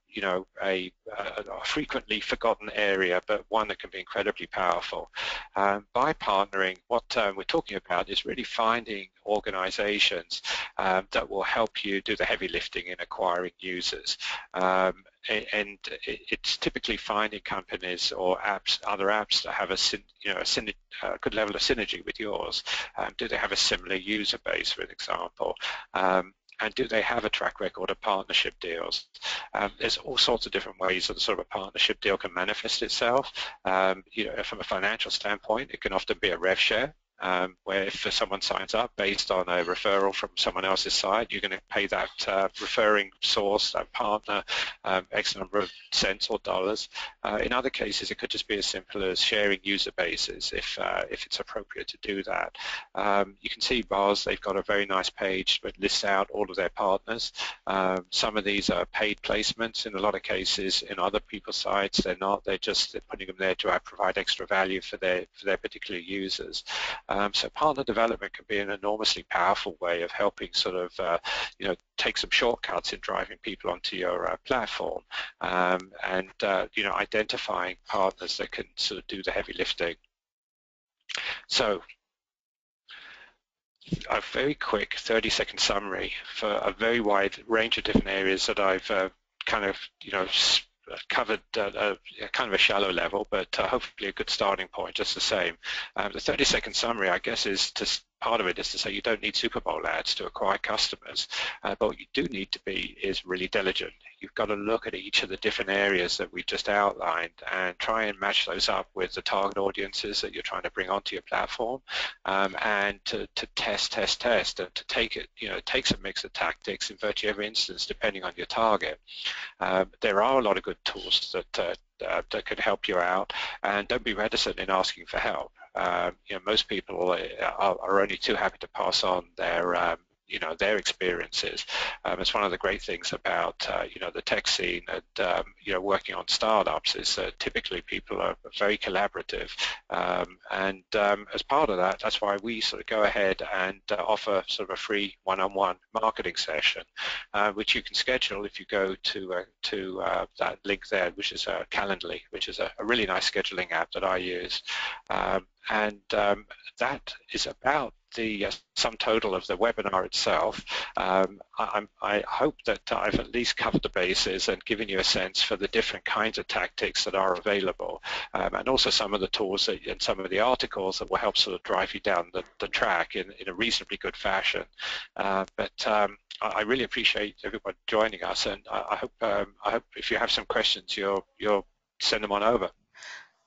B: frequently forgotten area, but one that can be incredibly powerful. By partnering, what we're talking about is really finding organizations that will help you do the heavy lifting in acquiring users. And it's typically finding companies or apps, other apps that have a good level of synergy with yours. Do they have a similar user base, for example? And do they have a track record of partnership deals? There's all sorts of different ways that the sort of a partnership deal can manifest itself. From a financial standpoint, it can often be a rev share. Where if someone signs up based on a referral from someone else's side, you're going to pay that referring source, that partner, X number of cents or dollars. In other cases, it could just be as simple as sharing user bases if it's appropriate to do that. You can see bars, they've got a very nice page that lists out all of their partners. Some of these are paid placements in a lot of cases. In other people's sites, they're not. They're putting them there to provide extra value for their particular users. So partner development can be an enormously powerful way of helping sort of, take some shortcuts in driving people onto your platform, and identifying partners that can sort of do the heavy lifting. So a very quick 30-second summary for a very wide range of different areas that I've covered kind of a shallow level, but hopefully a good starting point just the same. The 30-second summary, I guess, part of it is to say you don't need Super Bowl ads to acquire customers, but what you do need to be is really diligent. You've got to look at each of the different areas that we just outlined and try and match those up with the target audiences that you're trying to bring onto your platform, and to test, and to take it, it takes a mix of tactics in virtually every instance depending on your target. There are a lot of good tools that could help you out, and don't be reticent in asking for help. Most people are only too happy to pass on their experiences. It's one of the great things about the tech scene and working on startups is that typically people are very collaborative, and as part of that, that's why we sort of go ahead and offer sort of a free one-on-one marketing session, which you can schedule if you go to that link there, which is Calendly, which is a really nice scheduling app that I use. And that is about the sum total of the webinar itself. I hope that I've at least covered the bases and given you a sense for the different kinds of tactics that are available, and also some of the tools and some of the articles that will help sort of drive you down the track in a reasonably good fashion. But I really appreciate everyone joining us, and I hope if you have some questions, you'll send them on over.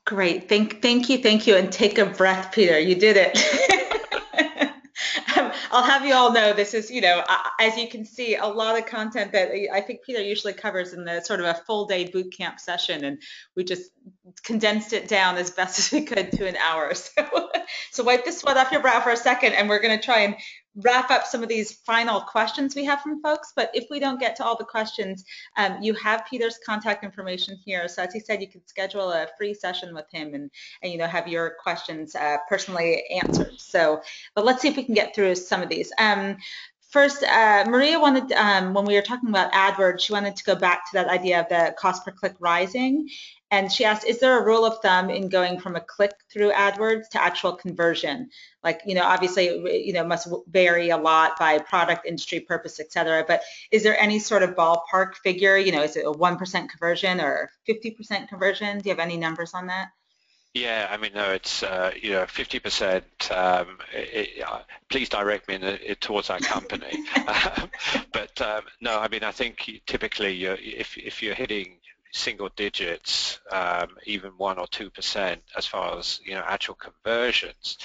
A: Great. Thank you. And take a breath, Peter. You did it. I'll have you all know this is, as you can see, a lot of content that I think Peter usually covers in the sort of a full day boot camp session, and we just condensed it down as best as we could to an hour. So wipe the sweat off your brow for a second, and we're going to try and wrap up some of these final questions we have from folks. But if we don't get to all the questions, you have Peter's contact information here. So as he said, you can schedule a free session with him and have your questions personally answered. But let's see if we can get through some of these. First, Maria wanted, when we were talking about AdWords, she wanted to go back to that idea of the cost per click rising. And she asked, is there a rule of thumb in going from a click through AdWords to actual conversion? Like, obviously, it must vary a lot by product, industry, purpose, et cetera. But is there any sort of ballpark figure? Is it a 1% conversion or 50% conversion? Do you have any numbers on that?
B: Yeah, I mean, no, it's 50%. Please direct me towards our company. But no, I mean, I think typically if you're hitting single digits, even 1 or 2% as far as actual conversions,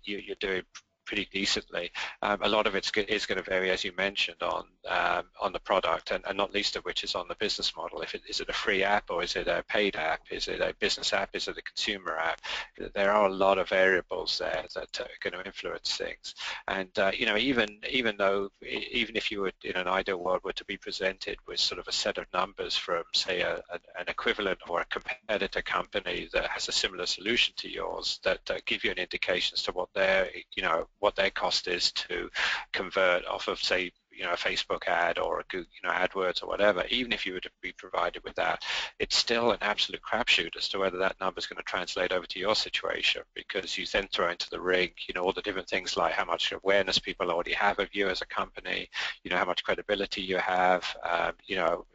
B: you're doing pretty decently. A lot of it is going to vary, as you mentioned, on the product, and not least of which is on the business model. Is it a free app or is it a paid app? Is it a business app? Is it a consumer app? There are a lot of variables there that are going to influence things. And even if you would, in an ideal world, were to be presented with sort of a set of numbers from, say, an equivalent or a competitor company that has a similar solution to yours that give you an indication as to what their cost is to convert off of, say, a Facebook ad or a Google, AdWords or whatever, even if you were to be provided with that, it's still an absolute crapshoot as to whether that number is going to translate over to your situation, because you then throw into the ring, all the different things like how much awareness people already have of you as a company, how much credibility you have,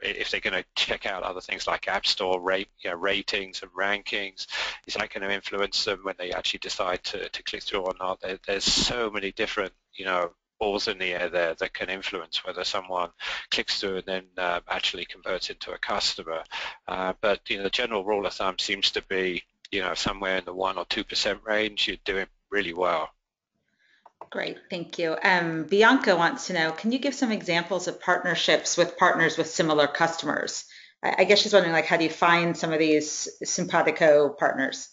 B: if they're going to check out other things like App Store ratings and rankings, is that going to influence them when they actually decide to click through or not? There's so many different, balls in the air there that can influence whether someone clicks through and then actually converts into a customer. But the general rule of thumb seems to be, somewhere in the 1 or 2% range, you're doing really well.
A: Great, thank you. Bianca wants to know, can you give some examples of partnerships with partners with similar customers? I guess she's wondering, like, how do you find some of these simpatico partners?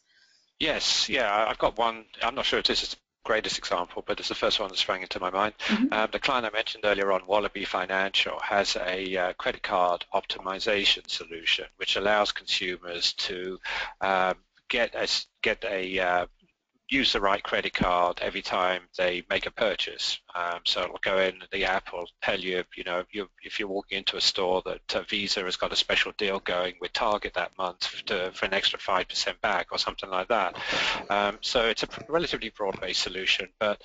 B: Yes, yeah, I've got one. I'm not sure if this is the greatest example, but it's the first one that sprang into my mind. The client I mentioned earlier on, Wallaby Financial, has a credit card optimization solution which allows consumers to use the right credit card every time they make a purchase. So it'll go in, the app will tell you, if you're walking into a store that Visa has got a special deal going with Target that month for an extra 5% back or something like that. So it's a relatively broad-based solution, but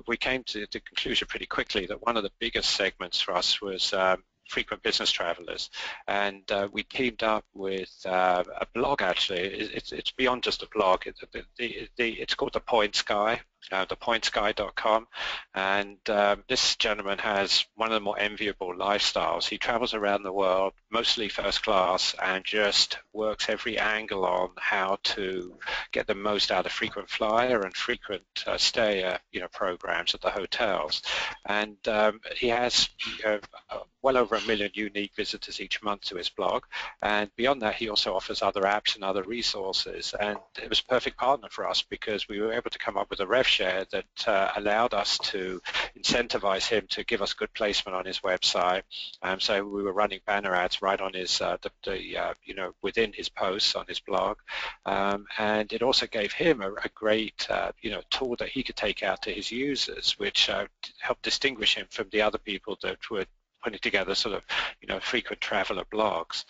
B: we came to the conclusion pretty quickly that one of the biggest segments for us was frequent business travelers, and we teamed up with a blog. Actually, it's beyond just a blog. It's called The Points Guy, thepointsguy.com, and this gentleman has one of the more enviable lifestyles. He travels around the world, mostly first class, and just works every angle on how to get the most out of frequent flyer and frequent stayer programs at the hotels. And he has well over 1 million unique visitors each month to his blog, and beyond that he also offers other apps and other resources, and it was a perfect partner for us because we were able to come up with a rev share that allowed us to incentivize him to give us good placement on his website. So we were running banner ads right on his within his posts on his blog, and it also gave him a great tool that he could take out to his users, which helped distinguish him from the other people that were putting together sort of frequent traveler blogs.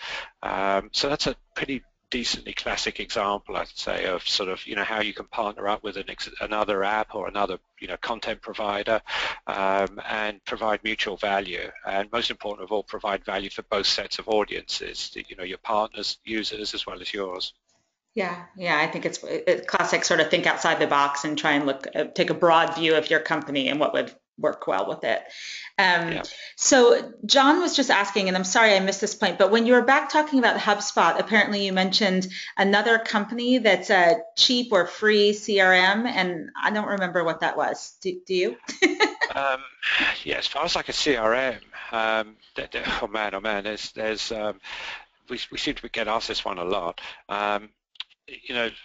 B: So that's a pretty decently classic example, I'd say, of sort of how you can partner up with another app or another content provider and provide mutual value, and most important of all, provide value for both sets of audiences, your partners, users, as well as yours.
A: Yeah, I think it's a classic sort of think outside the box and try and take a broad view of your company and what would work well with it. So John was just asking, and I'm sorry I missed this point, but when you were back talking about HubSpot, apparently you mentioned another company that's a cheap or free CRM, and I don't remember what that was. Do you?
B: Yeah, as far as like a CRM, oh man, there's we seem to get asked this one a lot.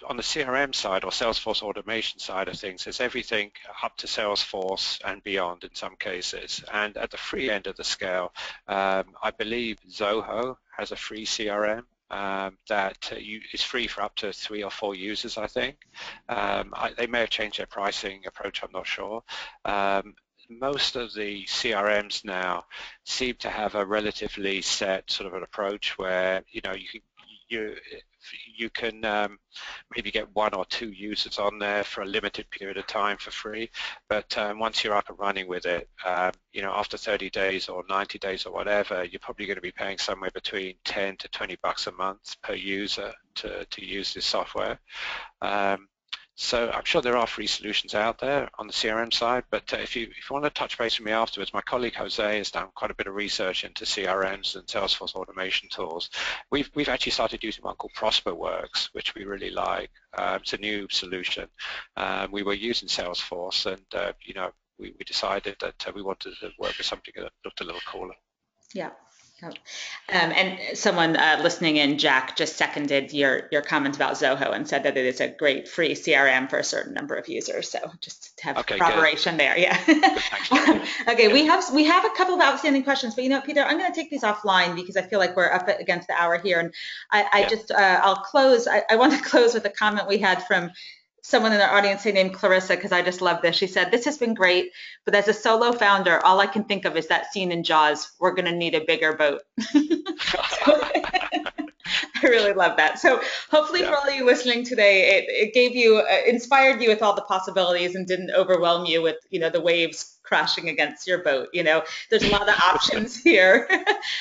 B: On the CRM side or Salesforce automation side of things, there's everything up to Salesforce and beyond in some cases. And at the free end of the scale, I believe Zoho has a free CRM that is free for up to 3 or 4 users, I think. They may have changed their pricing approach, I'm not sure. most of the CRMs now seem to have a relatively set sort of an approach where you can maybe get 1 or 2 users on there for a limited period of time for free, but once you're up and running with it, after 30 days or 90 days or whatever, you're probably going to be paying somewhere between 10 to 20 bucks a month per user to use this software. So I'm sure there are free solutions out there on the CRM side, but if you want to touch base with me afterwards, my colleague Jose has done quite a bit of research into CRMs and Salesforce automation tools. We've actually started using one called ProsperWorks, which we really like. It's a new solution. We were using Salesforce, and we decided that we wanted to work with something that looked a little cooler.
A: Yeah. And someone listening in, Jack, just seconded your comment about Zoho and said that it is a great free CRM for a certain number of users. So just to have corroboration there, yeah. Okay, we have a couple of outstanding questions, but Peter, I'm going to take these offline because I feel like we're up against the hour here, and I'll close. I want to close with a comment we had from someone in our audience named Clarissa, because I just love this. She said, "This has been great, but as a solo founder, all I can think of is that scene in Jaws, we're going to need a bigger boat." I really love that. So hopefully for all of you listening today, it gave you, inspired you with all the possibilities and didn't overwhelm you with, the waves crashing against your boat. There's a lot of options here.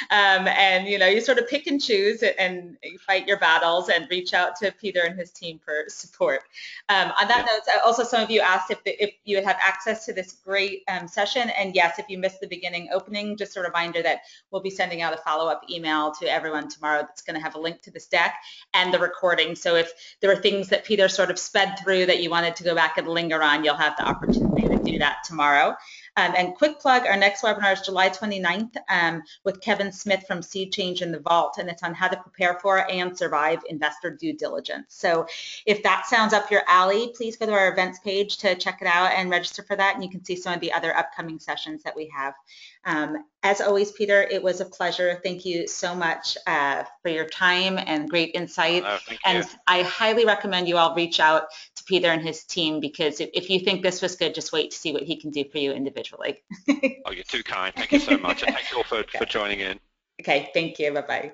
A: And, you sort of pick and choose and you fight your battles and reach out to Peter and his team for support. On that note, also some of you asked if you would have access to this great session. And yes, if you missed the beginning opening, just a reminder that we'll be sending out a follow-up email to everyone tomorrow that's going to have a link to this deck and the recording. So if there were things that Peter sort of sped through that you wanted to go back and linger on, you'll have the opportunity to do that tomorrow. And quick plug, our next webinar is July 29th with Kevin Smith from Seed Change in the Vault, and it's on how to prepare for and survive investor due diligence. So if that sounds up your alley, please go to our events page to check it out and register for that, and you can see some of the other upcoming sessions that we have. As always, Peter, it was a pleasure. Thank you so much for your time and great insight. And I highly recommend you all reach out to Peter and his team, because if you think this was good, just wait to see what he can do for you individually.
B: Oh, you're too kind. Thank you so much. And thank you all for joining in.
A: Okay, thank you. Bye-bye.